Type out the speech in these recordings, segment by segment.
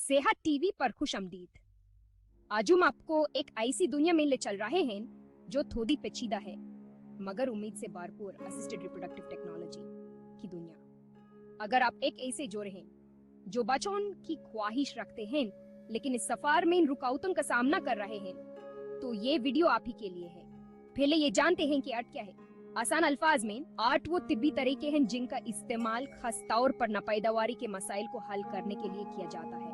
सेहत टीवी पर खुश आमदीद। आज हम आपको एक ऐसी दुनिया में ले चल रहे हैं जो थोड़ी पेचीदा है मगर उम्मीद से भरपूर असिस्टेड रिप्रोडक्टिव टेक्नोलॉजी की दुनिया। अगर आप एक ऐसे जोड़े हैं जो बच्चों की ख्वाहिश रखते हैं लेकिन इस सफर में इन रुकावटों का सामना कर रहे हैं तो ये वीडियो आप ही के लिए है। पहले ये जानते हैं कि आर्ट क्या है। आसान अल्फाज में आर्ट वो तिब्बी तरीके हैं जिनका इस्तेमाल खास तौर पर नापैदावारी के मसाइल को हल करने के लिए किया जाता है।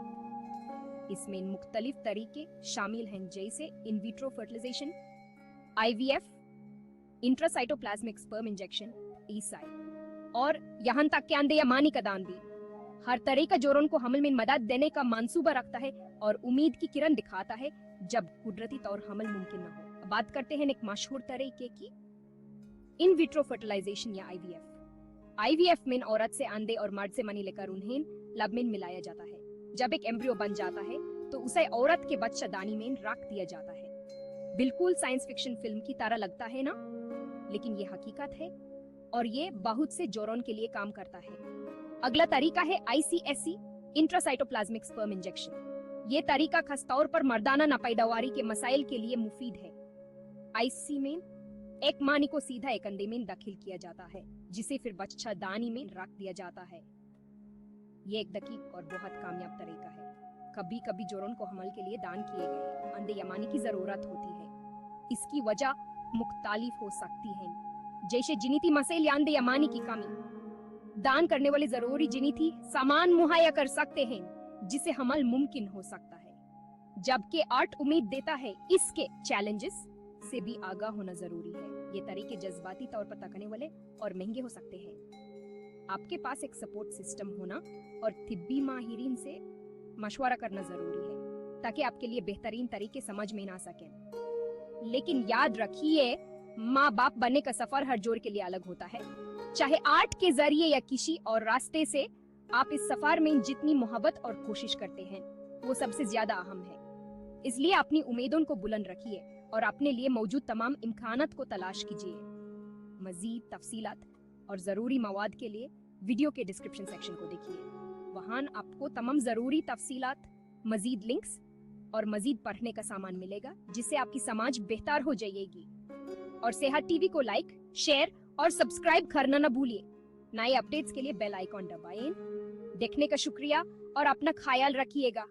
इसमें मुख्तलिफ तरीके शामिल हैं जैसे in vitro fertilization, IVF, intracytoplasmic sperm injection, ईसाई और यहाँ तक कि अंधे या मानी का दान भी। हर तरह का जोड़ों को हमल में मदद देने का मंसूबा रखता है और उम्मीद की किरण दिखाता है जब कुदरती तौर हमल मुमकिन न हो। बात करते हैं एक मशहूर तरीके की, इन विट्रो फर्टिलाइजेशन या IVF में औरत से अंधे और मर्द से मनी लेकर उन्हें लब में मिलाया जाता है। जब एक एम्ब्रियो बन जाता है तो उसे औरत के बच्चा दानी में रख दिया जाता है। बिल्कुल साइंस फिक्शन फिल्म की तरह लगता है ना, लेकिन ये हकीकत है और ये बहुत से जोड़ों के लिए काम करता है। अगला तरीका है ICSI, इंट्रासाइटोप्लाज्मिक स्पर्म इंजेक्शन। ये तरीका खास तौर पर मर्दाना नापैदावारी के मसाइल के लिए मुफीद है। ICSI में एक मानी को सीधा एक अंडे में दाखिल किया जाता है जिसे फिर बच्चा दानी में रख दिया जाता है। ये एक दकीक और बहुत कामयाब तरीका है। कभी कभी जोड़ों को हमल के लिए दान किए गए अंडे या मानी की जरूरत होती है। इसकी वजह मुख्तलिफ हो सकती है जैसे जिनीती मसैल या अंडे या मानी की कमी। दान करने वाले जरूरी जिनीती सामान मुहैया कर सकते हैं जिसे हमल मुमकिन हो सकता है, जबकि आर्ट उम्मीद देता है इसके चैलेंजेस से भी आगाह होना जरूरी है। ये तरीके जज्बाती तौर पर तकने वाले और महंगे हो सकते हैं। आपके पास एक सपोर्ट सिस्टम होना और तिब्बी माहिरीन से मशवरा करना जरूरी है ताकि आपके लिए बेहतरीन तरीके समझ में ना सकें। लेकिन याद रखिए, माँ बाप बनने का सफर हर जोड़ के लिए अलग होता है। चाहे आर्ट के जरिए या किसी और रास्ते से, आप इस सफर में जितनी मोहब्बत और कोशिश करते हैं वो सबसे ज्यादा अहम है। इसलिए अपनी उम्मीदों को बुलंद रखिए और अपने लिए मौजूद तमाम इम्कानात को तलाश कीजिए। मजीद तफसीलात और जरूरी मवाद के लिए वीडियो के डिस्क्रिप्शन सेक्शन को देखिए। वहां आपको तमाम जरूरी तफसीलात, मजीद लिंक्स और मजीद पढ़ने का सामान मिलेगा जिससे आपकी समाज बेहतर हो जाएगी। और सेहत टीवी को लाइक, शेयर और सब्सक्राइब करना न भूलिए। नए अपडेट्स के लिए बेल आइकॉन दबाएं। देखने का शुक्रिया और अपना ख्याल रखिएगा।